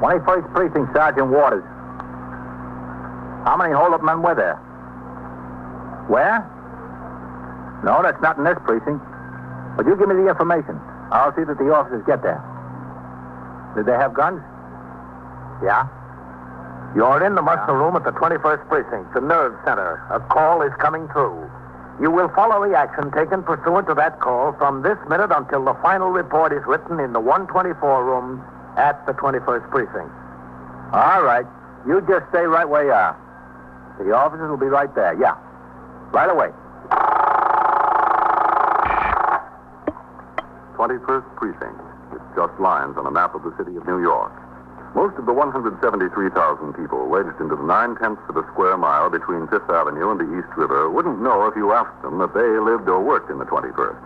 21st Precinct, Sergeant Waters. How many hold-up men were there? Where? No, that's not in this precinct. But you give me the information. I'll see that the officers get there. Did they have guns? Yeah? You're in the muster room at the 21st Precinct, the nerve center. A call is coming through. You will follow the action taken pursuant to that call from this minute until the final report is written in the 124 room at the 21st Precinct. All right. You just stay right where you are. The officers will be right there. Yeah. Right away. 21st Precinct. It's just lines on a map of the city of New York. Most of the 173,000 people wedged into the 9/10 of a square mile between Fifth Avenue and the East River wouldn't know if you asked them that they lived or worked in the 21st.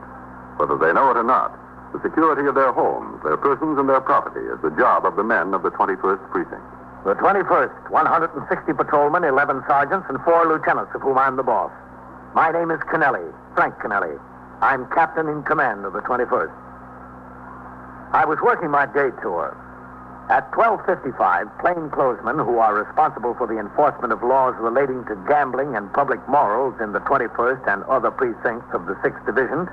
Whether they know it or not, the security of their homes, their persons, and their property is the job of the men of the 21st Precinct. The 21st, 160 patrolmen, 11 sergeants, and 4 lieutenants, of whom I'm the boss. My name is Kennelly, Frank Kennelly. I'm captain in command of the 21st. I was working my day tour. At 12:55, plainclothesmen who are responsible for the enforcement of laws relating to gambling and public morals in the 21st and other precincts of the 6th Division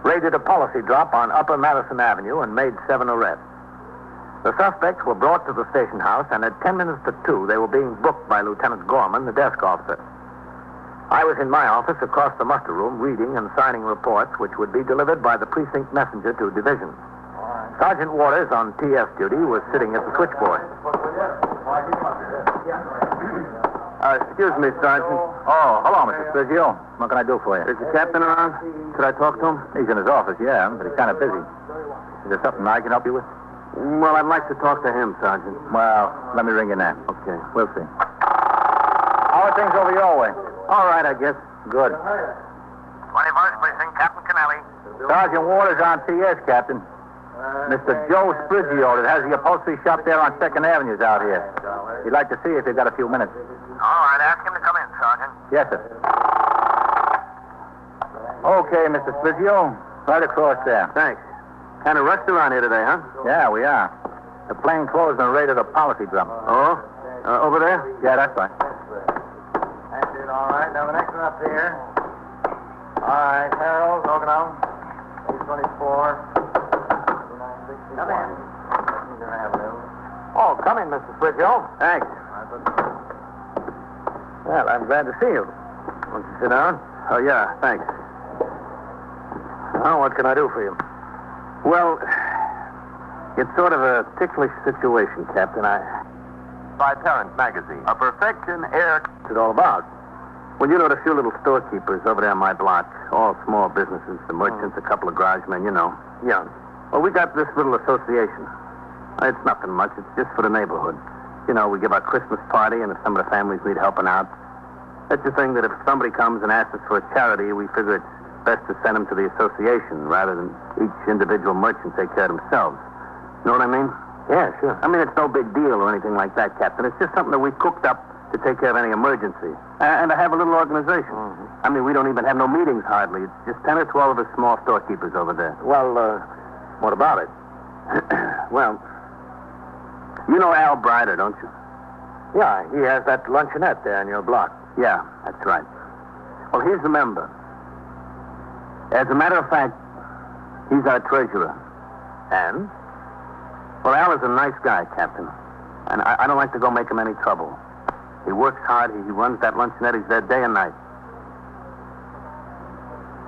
raided a policy drop on Upper Madison Avenue and made 7 arrests. The suspects were brought to the station house, and at 10 minutes to 2, they were being booked by Lieutenant Gorman, the desk officer. I was in my office across the muster room reading and signing reports which would be delivered by the precinct messenger to division. Sergeant Waters, on TS duty, was sitting at the switchboard. Excuse me, Sergeant. Oh, hello, Mr. Spizio. What can I do for you? Is the captain around? Could I talk to him? He's in his office, yeah, but he's kind of busy. Is there something I can help you with? Well, I'd like to talk to him, Sergeant. Well, let me ring you now. Okay. We'll see. How are things over your way? All right, I guess. Good. 21st Precinct, Captain Kennelly. Sergeant Waters on TS, Captain. Mr. Joe Sprigio that has the upholstery shop there on 2nd Avenue's out here. He'd like to see you if you've got a few minutes. All right, ask him to come in, Sergeant. Yes, sir. Okay, Mr. Sprigio. Right across there. Thanks. Kind of rushed around here today, huh? Yeah, we are. The plainclothesmen raided a policy drum. Oh? Over there? Yeah, that's right. That's it, all right. Now, the next one up here. All right, Harold, Ogono, 824. Come in. Oh, come in, Mr. Sprigio. Thanks. Well, I'm glad to see you. Won't you sit down? Oh, yeah, thanks. Now, what can I do for you? Well, it's sort of a ticklish situation, Captain. By Parent Magazine. A perfection air... What's it all about? Well, you know the few little storekeepers over there on my block. All small businesses, the merchants, a couple of garage men, you know. Yeah. Well, we got this little association. It's nothing much. It's just for the neighborhood. You know, we give our Christmas party, and if some of the families need helping out, it's the thing that if somebody comes and asks us for a charity, we figure it's best to send them to the association rather than each individual merchant take care of themselves. You know what I mean? Yeah, sure. I mean, it's no big deal or anything like that, Captain. It's just something that we cooked up to take care of any emergency. And to have a little organization. Mm-hmm. I mean, we don't even have no meetings hardly. It's just 10 or 12 of us small storekeepers over there. Well, what about it? Well, you know Al Brider, don't you? Yeah, he has that luncheonette there in your block. Yeah, that's right. Well, he's the member. As a matter of fact, he's our treasurer. And? Well, Al is a nice guy, Captain. And I don't like to go make him any trouble. He works hard. He runs that luncheonette. He's there day and night.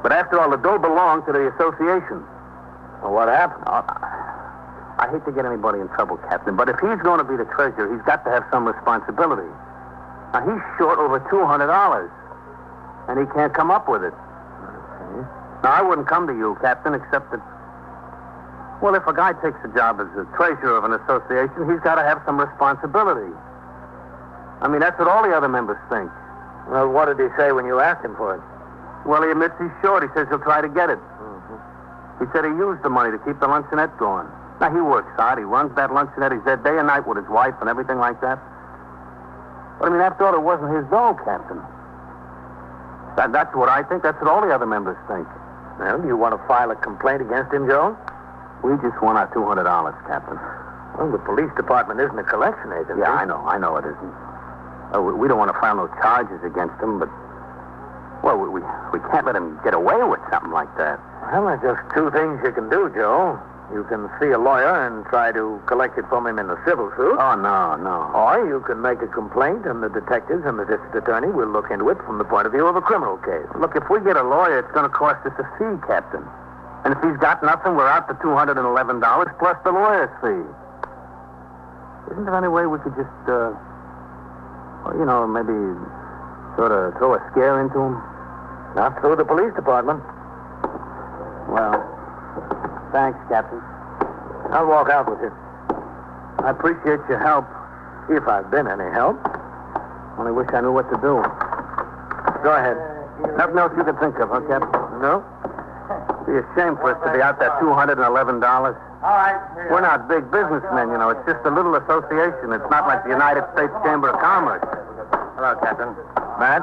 But after all, the dough belongs to the association. Well, what happened? I hate to get anybody in trouble, Captain, but if he's going to be the treasurer, he's got to have some responsibility. Now, he's short over $200, and he can't come up with it. Okay. Now, I wouldn't come to you, Captain, except that, well, if a guy takes a job as the treasurer of an association, he's got to have some responsibility. I mean, that's what all the other members think. Well, what did he say when you asked him for it? Well, he admits he's short. He says he'll try to get it. Mm-hmm. He said he used the money to keep the luncheonette going. Now, he works hard. He runs that luncheonette. He's there day and night with his wife and everything like that. But, I mean, after all, it wasn't his dough, Captain. That's what I think. That's what all the other members think. Well, do you want to file a complaint against him, Joe? We just want our $200, Captain. Well, the police department isn't a collection agency. Yeah, I know it isn't. We don't want to file no charges against him, but... Well, we can't let him get away with something like that. Well, there's just two things you can do, Joe. You can see a lawyer and try to collect it from him in a civil suit. Oh, no. Or you can make a complaint, and the detectives and the district attorney will look into it from the point of view of a criminal case. Look, if we get a lawyer, it's going to cost us a fee, Captain. And if he's got nothing, we're out to $211 plus the lawyer's fee. Isn't there any way we could just, maybe sort of throw a scare into him? Not through the police department. Well, thanks, Captain. I'll walk out with you. I appreciate your help. If I've been any help. Only wish I knew what to do. Go ahead. Nothing else you can think of, huh, Captain? No? It'd be a shame for us to be out that $211. All right. We're not big businessmen, It's just a little association. It's not like the United States Chamber of Commerce. Hello, Captain. Matt?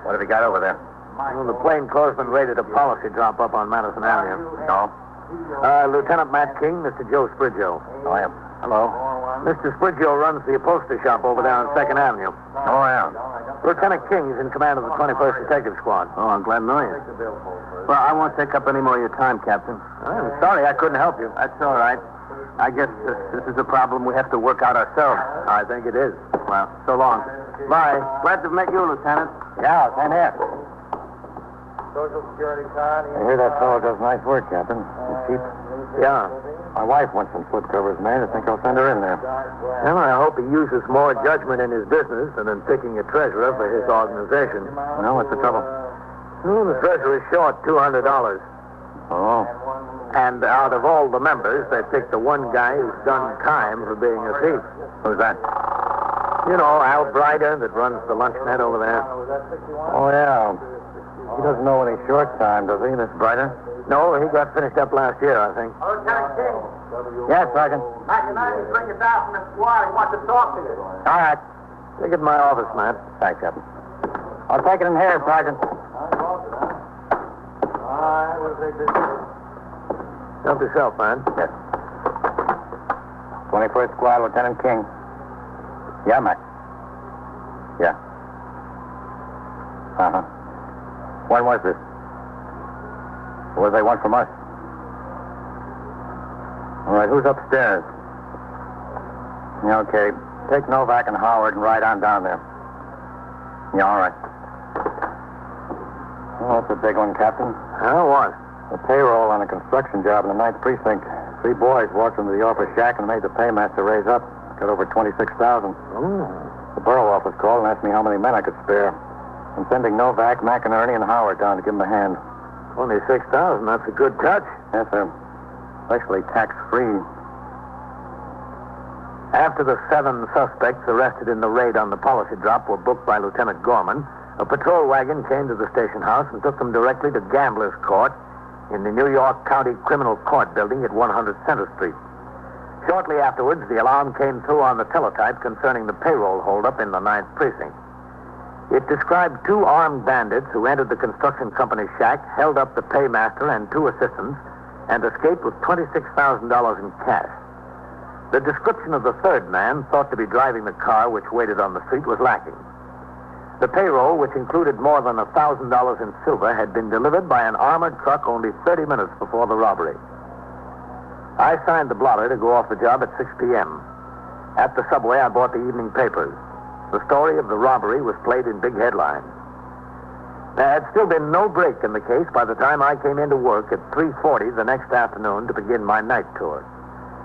What have you got over there? Well, the plainclothesman raided a policy drop up on Madison Avenue. No? Lieutenant Matt King, Mr. Joe Sprigio. Oh, yeah. Hello? Mr. Sprigio runs the upholstery shop over there on 2nd Avenue. Oh, yeah. Lieutenant King is in command of the 21st Detective Squad. Oh, I'm glad to know you. Well, I won't take up any more of your time, Captain. I'm sorry I couldn't help you. That's all right. I guess this is a problem we have to work out ourselves. I think it is. Well, so long. Bye. Glad to have met you, Lieutenant. Yeah, same here. Social Security card. I hear that fellow does nice work, Captain. He's cheap. Yeah. My wife wants some foot covers made. I think I'll send her in there. Well, I hope he uses more judgment in his business than in picking a treasurer for his organization. No, what's the trouble? Well, the treasurer is short $200. Oh. And out of all the members, they picked the one guy who's done time for being a thief. Who's that? You know, Al Brider that runs the lunch net over there. Oh, yeah. He doesn't know any short time, does he, this Brighter? No, he got finished up last year, I think. Lieutenant King. Yes, Sergeant. Mike and I bring you down from the squad. He wants to talk to you. All right. Take it to my office, Matt. Thanks, Captain. I'll take it in here, Sergeant. All right, we'll take this. Help yourself, man. Yes. 21st Squad, Lieutenant King. Yeah, Mac. Yeah. Uh-huh. When was this? What do they want from us? All right, who's upstairs? Yeah, okay. Take Novak and Howard and ride on down there. Yeah, all right. Well, that's a big one, Captain. What? The payroll on a construction job in the 9th Precinct. 3 boys walked into the office shack and made the paymaster raise up. Got over $26,000. The borough office called and asked me how many men I could spare. I'm sending Novak, McInerney, and Howard down to give them a hand. $26,000. That's a good touch. Yes, sir. Especially tax-free. After the 7 suspects arrested in the raid on the policy drop were booked by Lieutenant Gorman, a patrol wagon came to the station house and took them directly to Gamblers Court in the New York County Criminal Court building at 100 Center Street. Shortly afterwards, the alarm came through on the teletype concerning the payroll holdup in the 9th Precinct. It described 2 armed bandits who entered the construction company's shack, held up the paymaster and 2 assistants, and escaped with $26,000 in cash. The description of the 3rd man, thought to be driving the car which waited on the street, was lacking. The payroll, which included more than $1,000 in silver, had been delivered by an armored truck only 30 minutes before the robbery. I signed the blotter to go off the job at 6 p.m. At the subway, I bought the evening papers. The story of the robbery was played in big headlines. There had still been no break in the case by the time I came into work at 3:40 the next afternoon to begin my night tour.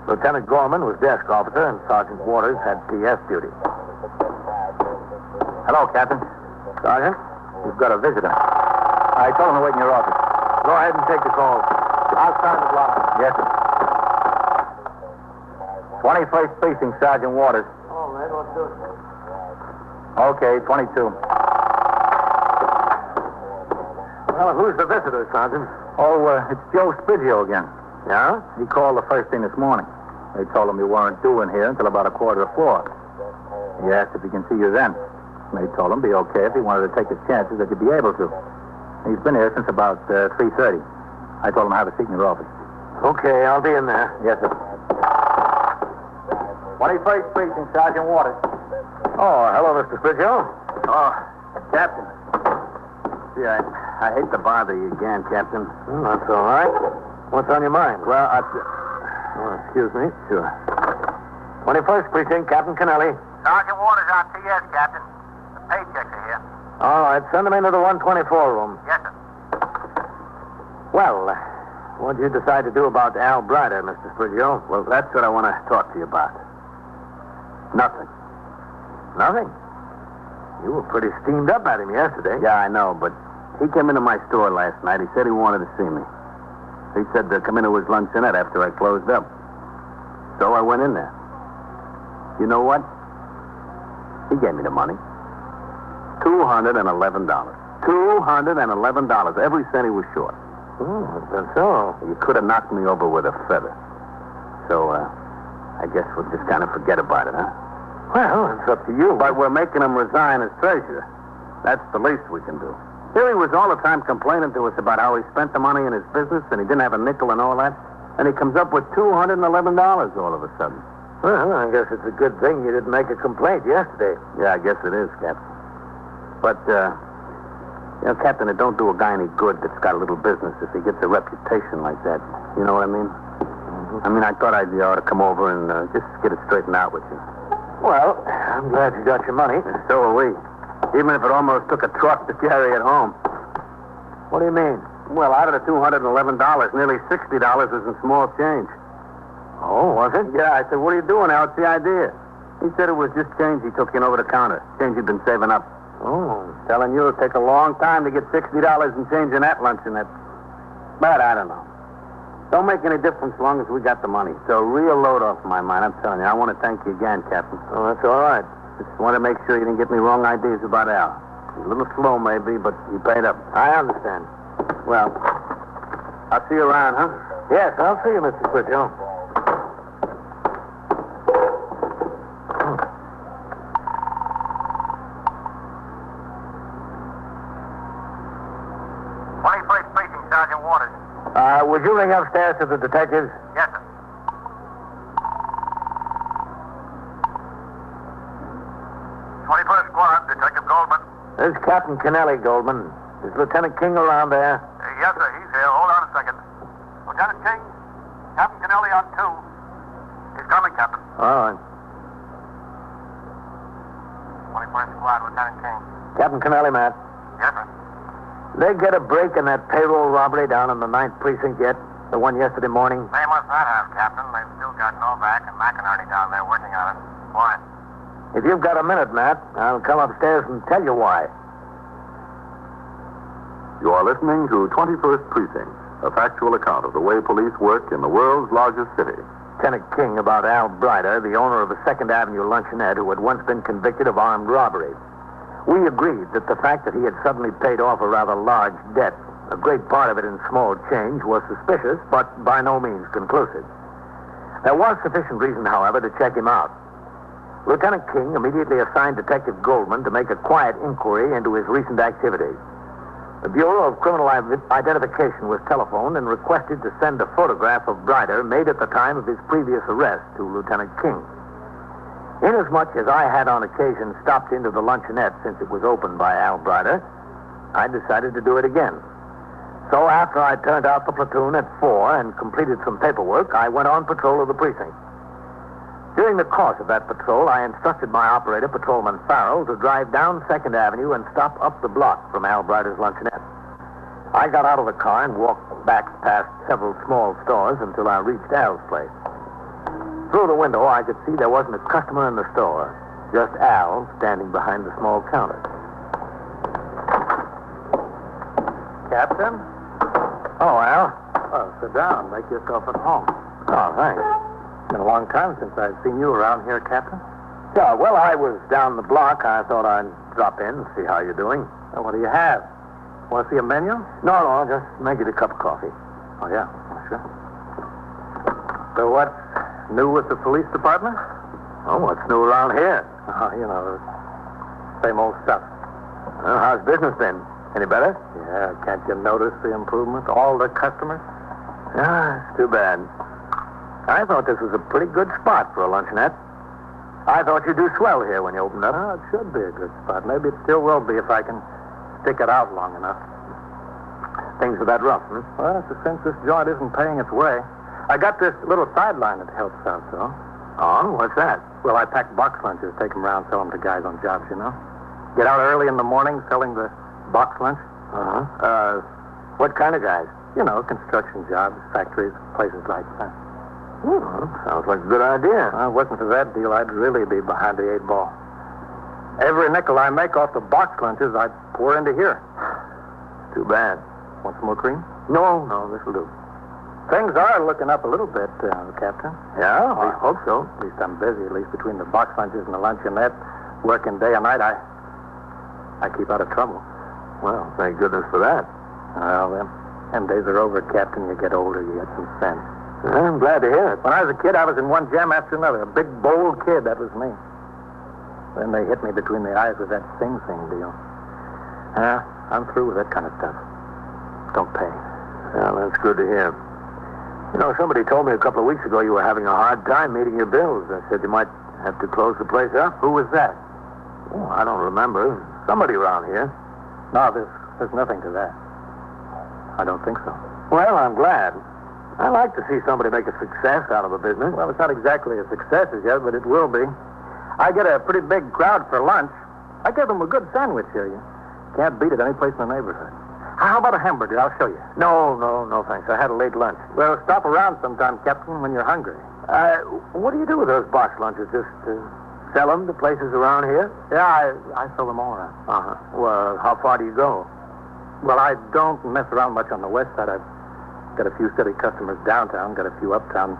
Lieutenant Gorman was desk officer and Sergeant Waters had PS duty. Hello, Captain. Sergeant? You've got a visitor. I told him to wait in your office. Go ahead and take the call. I'll sign the blotter. Yes, sir. 21st Precinct, Sergeant Waters. Oh, man, let's do it. Okay, 22. Well, who's the visitor, Sergeant? Oh, it's Joe Sprigio again. Yeah? He called the first thing this morning. They told him you weren't due in here until about 3:45. He asked if he can see you then. They told him it'd be okay if he wanted to take his chances that you'd be able to. He's been here since about 3:30. I told him to have a seat in your office. Okay, I'll be in there. Yes, sir. 21st Precinct, Sergeant Waters. Oh, hello, Mr. Spithill. Oh, Captain. Gee, I hate to bother you again, Captain. That's all right. What's on your mind? Well, excuse me. Sure. 21st Precinct, Captain Kennelly. Sergeant Waters on TS, Captain. The paychecks are here. All right, send them into the 124 room. Yes, sir. Well, what'd you decide to do about Al Brider, Mr. Spithill? Well, that's what I want to talk to you about. Nothing. Nothing. You were pretty steamed up at him yesterday. Yeah, I know, but he came into my store last night. He said he wanted to see me. He said to come into his luncheonette after I closed up. So I went in there. You know what? He gave me the money. $211. $211. Every cent he was short. Oh, that's so. You could have knocked me over with a feather. So, I guess we'll just kind of forget about it, huh? Well, it's up to you. But we're making him resign as treasurer. That's the least we can do. Here he was all the time complaining to us about how he spent the money in his business and he didn't have a nickel and all that. And he comes up with $211 all of a sudden. Well, I guess it's a good thing you didn't make a complaint yesterday. Yeah, I guess it is, Captain. But, Captain, it don't do a guy any good that's got a little business if he gets a reputation like that. You know what I mean? Mm-hmm. I mean, I thought I ought to come over and just get it straightened out with you. Well, I'm glad you got your money. And so are we. Even if it almost took a truck to carry it home. What do you mean? Well, out of the $211, nearly $60 was in small change. Oh, was it? Yeah, I said, what are you doing, Al? What's the idea? He said it was just change he took in over the counter. Change he'd been saving up. Oh. Telling you it'll take a long time to get $60 in change in that luncheonette. But I don't know. Don't make any difference as long as we got the money. It's a real load off my mind, I'm telling you. I want to thank you again, Captain. Oh, that's all right. Just want to make sure you didn't get me wrong ideas about Al. A little slow, maybe, but he paid up. I understand. Well, I'll see you around, huh? Yes, I'll see you, Mr. Spithill. Sergeant Waters. Would you ring upstairs to the detectives? Yes, sir. Squad, Detective Goldman. This is Captain Kennelly, Goldman. Is Lieutenant King around there? Yes, sir. He's here. Hold on a second. Lieutenant King, Captain Kennelly on 2. He's coming, Captain. All right. 21st Squad, Lieutenant King. Captain Kennelly, Matt. Yes, sir. They get a break in that payroll robbery down in the 9th Precinct yet? The one yesterday morning? They must not have, Captain. They've still got Novak and McInerney down there working on it. Why? If you've got a minute, Matt, I'll come upstairs and tell you why. You are listening to 21st Precinct, a factual account of the way police work in the world's largest city. Lieutenant King about Al Brider, the owner of the 2nd Avenue luncheonette who had once been convicted of armed robbery. We agreed that the fact that he had suddenly paid off a rather large debt, a great part of it in small change, was suspicious, but by no means conclusive. There was sufficient reason, however, to check him out. Lieutenant King immediately assigned Detective Goldman to make a quiet inquiry into his recent activities. The Bureau of Criminal Identification was telephoned and requested to send a photograph of Brider made at the time of his previous arrest to Lieutenant King. Inasmuch as I had on occasion stopped into the luncheonette since it was opened by Al Brider, I decided to do it again. So after I turned out the platoon at 4 and completed some paperwork, I went on patrol of the precinct. During the course of that patrol, I instructed my operator, Patrolman Farrell, to drive down 2nd Avenue and stop up the block from Al Brider's luncheonette. I got out of the car and walked back past several small stores until I reached Al's place. Through the window, I could see there wasn't a customer in the store, just Al standing behind the small counter. Captain? Oh, Al. Oh, sit down. Make yourself at home. Oh, thanks. It's been a long time since I've seen you around here, Captain. Yeah, well, I was down the block. I thought I'd drop in and see how you're doing. Well, what do you have? Want to see a menu? No, just make it a cup of coffee. Oh, yeah. Sure. So what's new with the police department? Oh, what's new around here? Oh, you know, same old stuff. Well, how's business been? Any better? Yeah, can't you notice the improvement? All the customers? Ah, it's too bad. I thought this was a pretty good spot for a luncheonette. I thought you'd do swell here when you opened up. Well, it should be a good spot. Maybe it still will be if I can stick it out long enough. Things are that rough, hmm? Well, since this joint isn't paying its way, I got this little sideline that helps out, so. Oh, what's that? Well, I pack box lunches, take them around, sell them to guys on jobs, you know. Get out early in the morning selling the box lunch. Uh-huh. What kind of guys? You know, construction jobs, factories, places like that. Well, sounds like a good idea. Well, if it wasn't for that deal, I'd really be behind the 8 ball. Every nickel I make off the box lunches, I'd pour into here. Too bad. Want some more cream? No, this'll do. Things are looking up a little bit, Captain. Yeah, I hope so. At least I'm busy, at least between the box lunches and the luncheonette. Working day and night, I keep out of trouble. Well, thank goodness for that. Well, them days are over, Captain. You get older, you get some sense. I'm glad to hear it. When I was a kid, I was in one jam after another. A big, bold kid, that was me. Then they hit me between the eyes with that Sing Sing deal. I'm through with that kind of stuff. Don't pay. Well, that's good to hear. You know, somebody told me a couple of weeks ago you were having a hard time meeting your bills. I said you might have to close the place up. Who was that? Oh, I don't remember. Somebody around here. No, there's nothing to that. I don't think so. Well, I'm glad. I like to see somebody make a success out of a business. Well, it's not exactly a success as yet, but it will be. I get a pretty big crowd for lunch. I give them a good sandwich here. You can't beat it any place in the neighborhood. How about a hamburger? I'll show you. No, thanks. I had a late lunch. Well, stop around sometime, Captain, when you're hungry. What do you do with those box lunches? Just sell them to places around here? Yeah, I sell them all around. Uh-huh. Well, how far do you go? Well, I don't mess around much on the west side. I've got a few steady customers downtown, got a few uptown.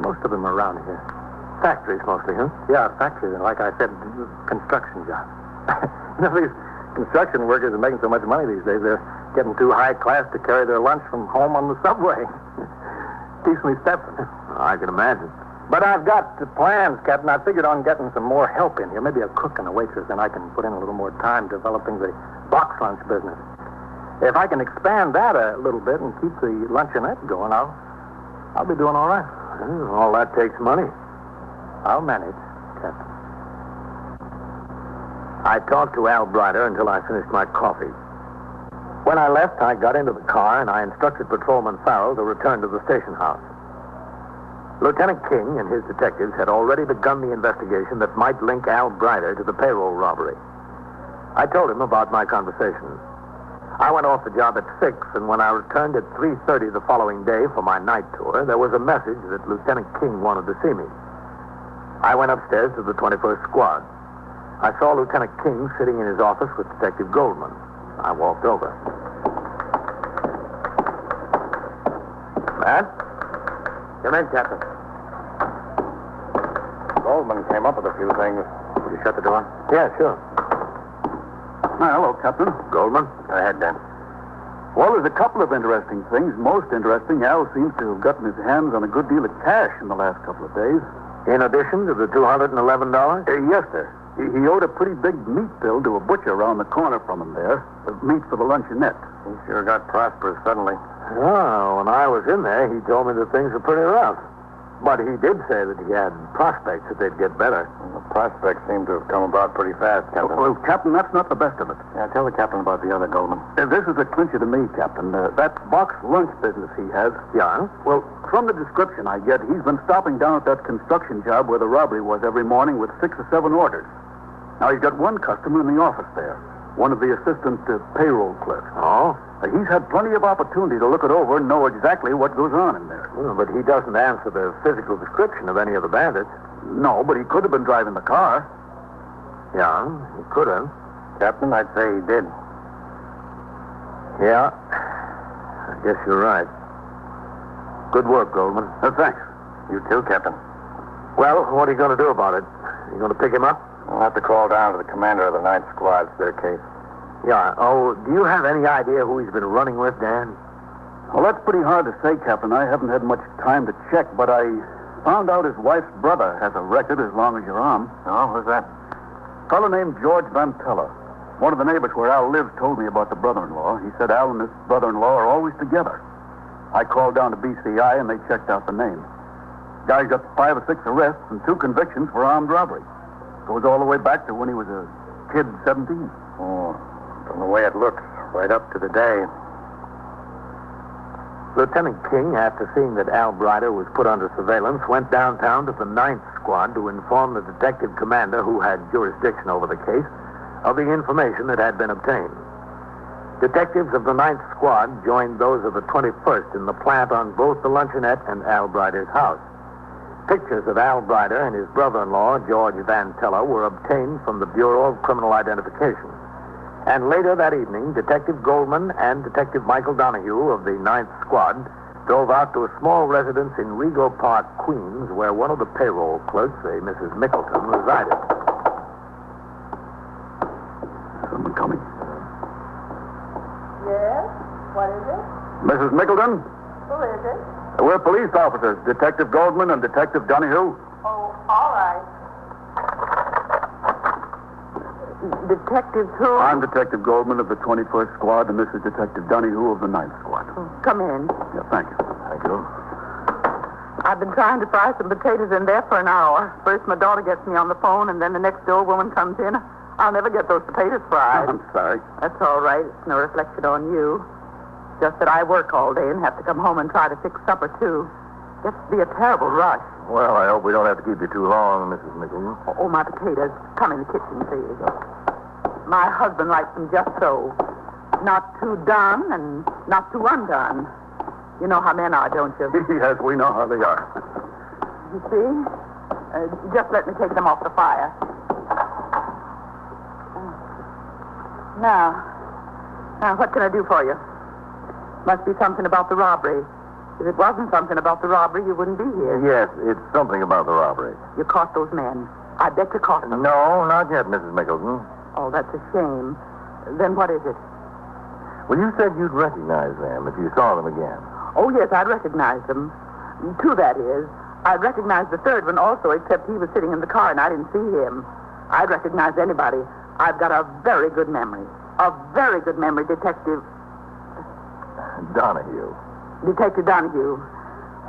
Most of them are around here. Factories mostly, huh? Yeah, factories. And like I said, construction jobs. You know, these construction workers are making so much money these days, they're getting too high class to carry their lunch from home on the subway. Keeps me stepping. I can imagine. But I've got the plans, Captain. I figured on getting some more help in here. Maybe a cook and a waitress, and I can put in a little more time developing the box lunch business. If I can expand that a little bit and keep the luncheonette going, I'll be doing all right. Well, all that takes money. I'll manage, Captain. I talked to Al Brider until I finished my coffee. When I left, I got into the car and I instructed Patrolman Farrell to return to the station house. Lieutenant King and his detectives had already begun the investigation that might link Al Brider to the payroll robbery. I told him about my conversation. I went off the job at 6, and when I returned at 3:30 the following day for my night tour, there was a message that Lieutenant King wanted to see me. I went upstairs to the 21st Squad. I saw Lieutenant King sitting in his office with Detective Goldman. I walked over. Matt? Come in, Captain. Goldman came up with a few things. Will you shut the door? Yeah, sure. Hello, Captain. Goldman? Go ahead, Dan. Well, there's a couple of interesting things. Most interesting, Al seems to have gotten his hands on a good deal of cash in the last couple of days. In addition to the $211? Yes, sir. He owed a pretty big meat bill to a butcher around the corner from him there. Meat for the luncheonette. He sure got prosperous suddenly. Oh, when I was in there, he told me that things were pretty rough. But he did say that he had prospects that they'd get better. Well, the prospects seem to have come about pretty fast, Captain. Well, Captain, that's not the best of it. Yeah, tell the captain about the other, Goldman. This is a clincher to me, Captain. That box lunch business he has. Yeah? Well, from the description I get, he's been stopping down at that construction job where the robbery was every morning with 6 or 7 orders. Now, he's got one customer in the office there, one of the assistant payroll clerks. Oh? He's had plenty of opportunity to look it over and know exactly what goes on in there. Well, but he doesn't answer the physical description of any of the bandits. No, but he could have been driving the car. Yeah, he could have. Captain, I'd say he did. Yeah, I guess you're right. Good work, Goldman. Thanks. You too, Captain. Well, what are you going to do about it? You going to pick him up? I'll have to call down to the commander of the 9th Squad. It's their case. Yeah. Oh, do you have any idea who he's been running with, Dan? Well, that's pretty hard to say, Captain. I haven't had much time to check, but I found out his wife's brother has a record as long as your arm. Oh, who's that? A fellow named George Vantella. One of the neighbors where Al lives told me about the brother-in-law. He said Al and his brother-in-law are always together. I called down to BCI, and they checked out the name. Guy's got 5 or 6 arrests and 2 convictions for armed robbery. Goes all the way back to when he was a kid, 17. Oh, from the way it looks, right up to the day. Lieutenant King, after seeing that Al Brider was put under surveillance, went downtown to the 9th Squad to inform the detective commander who had jurisdiction over the case of the information that had been obtained. Detectives of the 9th Squad joined those of the 21st in the plant on both the luncheonette and Al Brider's house. Pictures of Al Brider and his brother-in-law, George Van Teller, were obtained from the Bureau of Criminal Identification. And later that evening, Detective Goldman and Detective Michael Donahue of the 9th Squad drove out to a small residence in Rego Park, Queens, where one of the payroll clerks, a Mrs. Mickleton, resided. Someone coming. Yes? What is it? Mrs. Mickleton? Who is it? We're police officers, Detective Goldman and Detective Donahue. Oh, all right. Detectives who? I'm Detective Goldman of the 21st Squad, and this is Detective Donahue of the 9th Squad. Come in. Yeah, thank you. Thank you. I've been trying to fry some potatoes in there for an hour. First my daughter gets me on the phone, and then the next door woman comes in. I'll never get those potatoes fried. I'm sorry. That's all right. It's no reflection on you. Just that I work all day and have to come home and try to fix supper, too. Gets to be a terrible rush. Well, I hope we don't have to keep you too long, Mrs. Mickleton. Oh, my potatoes. Come in the kitchen, please. My husband likes them just so. Not too done and not too undone. You know how men are, don't you? Yes, we know how they are. You see? Just let me take them off the fire. Now, what can I do for you? Must be something about the robbery. If it wasn't something about the robbery, you wouldn't be here. Yes, it's something about the robbery. You caught those men. I bet you caught them. No, not yet, Mrs. Mickleton. Oh, that's a shame. Then what is it? Well, you said you'd recognize them if you saw them again. Oh, yes, I'd recognize them. 2, that is. I'd recognize the 3rd one also, except he was sitting in the car and I didn't see him. I'd recognize anybody. I've got a very good memory. A very good memory, Detective Donahue. Detective Donahue.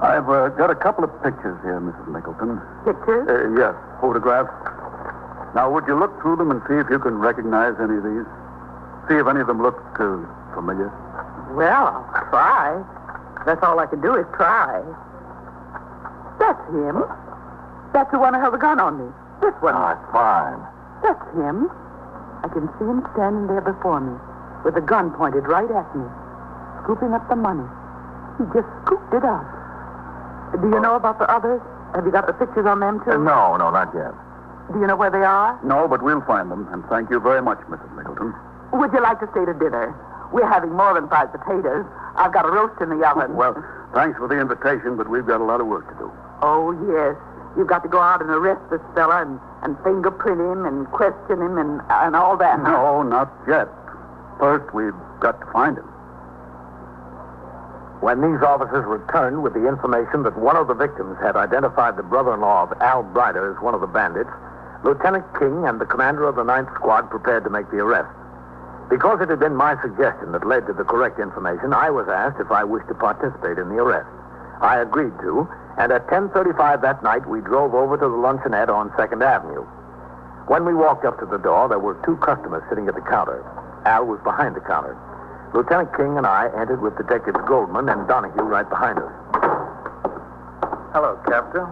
I've got a couple of pictures here, Mrs. Mickleton. Pictures? Yes, photographs. Now, would you look through them and see if you can recognize any of these? See if any of them look familiar? Well, I'll try. That's all I can do is try. That's him. That's the one who held the gun on me. This one. Ah, fine. That's him. I can see him standing there before me with the gun pointed right at me, scooping up the money. He just scooped it up. Do you know about the others? Have you got the pictures on them, too? No, not yet. Do you know where they are? No, but we'll find them. And thank you very much, Mrs. Mickleton. Would you like to stay to dinner? We're having more than fried potatoes. I've got a roast in the oven. Well, thanks for the invitation, but we've got a lot of work to do. Oh, yes. You've got to go out and arrest this fella and fingerprint him and question him and all that. No, not yet. First, we've got to find him. When these officers returned with the information that one of the victims had identified the brother-in-law of Al Brider as one of the bandits, Lieutenant King and the commander of the 9th Squad prepared to make the arrest. Because it had been my suggestion that led to the correct information, I was asked if I wished to participate in the arrest. I agreed to, and at 10:35 that night, we drove over to the luncheonette on 2nd Avenue. When we walked up to the door, there were 2 customers sitting at the counter. Al was behind the counter. Lieutenant King and I entered with Detectives Goldman and Donahue right behind us. Hello, Captain.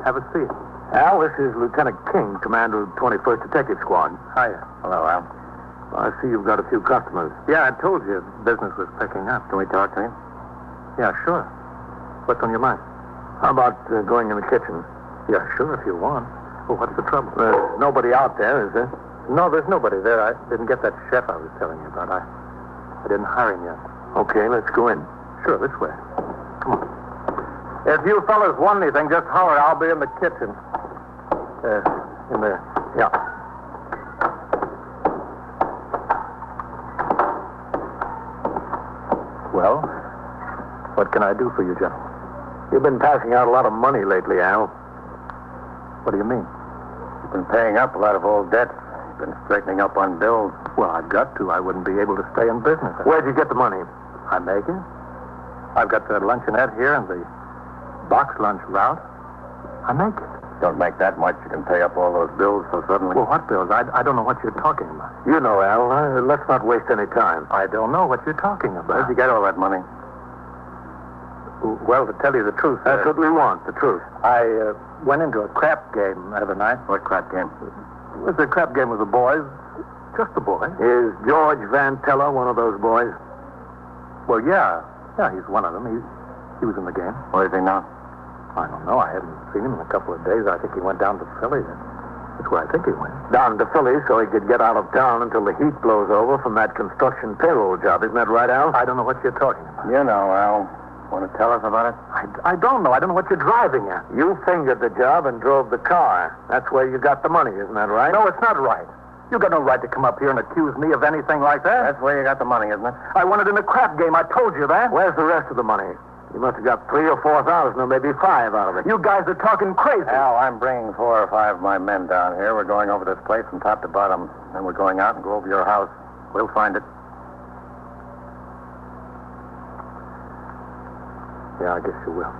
Have a seat. Al, this is Lieutenant King, commander of 21st Detective Squad. Hiya. Hello, Al. I see you've got a few customers. Yeah, I told you business was picking up. Can we talk to him? Yeah, sure. What's on your mind? How about going in the kitchen? Yeah, sure, if you want. Well, what's the trouble? There's nobody out there, is there? No, there's nobody there. I didn't get that chef I was telling you about. I didn't hire him yet. Okay, let's go in. Sure, this way. Come on. If you fellas want anything, just holler. I'll be in the kitchen. In there. Yeah. Well, what can I do for you, gentlemen? You've been passing out a lot of money lately, Al. What do you mean? You've been paying up a lot of old debts. You've been straightening up on bills. Well, I've got to. I wouldn't be able to stay in business. Where'd you get the money? I make it. I've got the luncheonette here and the Box lunch route? I make it. Don't make that much. You can pay up all those bills so suddenly. Well, what bills? I don't know what you're talking about. You know, Al, let's not waste any time. I don't know what you're talking about. Where'd you get all that money? Well, to tell you the truth, That's what we want, the truth. I went into a crap game the other night. What crap game? It was a crap game with the boys. Just the boys. Is George Van Teller one of those boys? Well, yeah. Yeah, he's one of them. He was in the game. Where is he now? I don't know. I haven't seen him in a couple of days. I think he went down to Philly. That's where I think he went. Down to Philly so he could get out of town until the heat blows over from that construction payroll job. Isn't that right, Al? I don't know what you're talking about. You know, Al. Want to tell us about it? I don't know. I don't know what you're driving at. You fingered the job and drove the car. That's where you got the money, isn't that right? No, it's not right. You got no right to come up here and accuse me of anything like that. That's where you got the money, isn't it? I won it in a crap game. I told you that. Where's the rest of the money? You must have got 3,000 or 4,000 or maybe 5 out of it. You guys are talking crazy. Al, I'm bringing 4 or 5 of my men down here. We're going over this place from top to bottom. Then we're going out and go over your house. We'll find it. Yeah, I guess you will.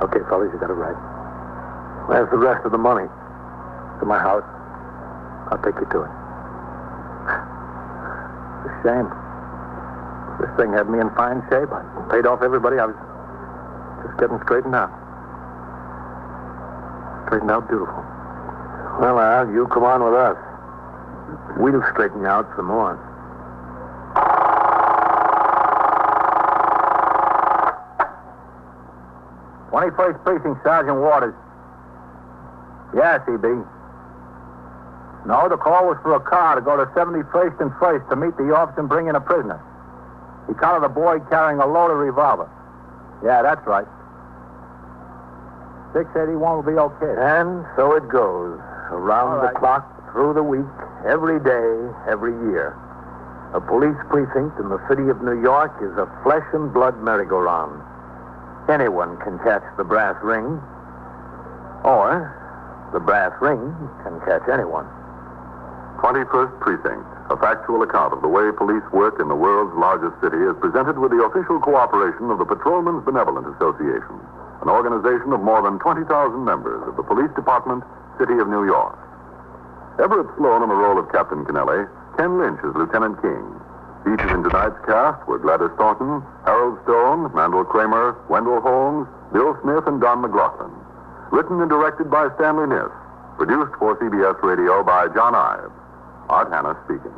Okay, fellas, you got it right. Where's the rest of the money? To my house. I'll take you to it. It's a shame. This thing had me in fine shape. I paid off everybody. I was just getting straightened out. Straightened out beautiful. Well, Al, you come on with us. We'll straighten you out some more. "21st Precinct, Sergeant Waters." Yeah, CB. No, the call was for a car to go to 71st and 1st to meet the officer and bring in a prisoner. He counted a boy carrying a loaded revolver. Yeah, that's right. 681 will be okay. And so it goes. Around the clock, through the week, every day, every year. A police precinct in the city of New York is a flesh and blood merry-go-round. Anyone can catch the brass ring, or the brass ring can catch anyone. 21st Precinct, a factual account of the way police work in the world's largest city, is presented with the official cooperation of the Patrolmen's Benevolent Association, an organization of more than 20,000 members of the Police Department, City of New York. Everett Sloan in the role of Captain Kennelly, Ken Lynch as Lieutenant King. Featured in tonight's cast were Gladys Thornton, Harold Stone, Mandel Kramer, Wendell Holmes, Bill Smith, and Don McLaughlin. Written and directed by Stanley Niss. Produced for CBS Radio by John Ives. Art Hanna speaking.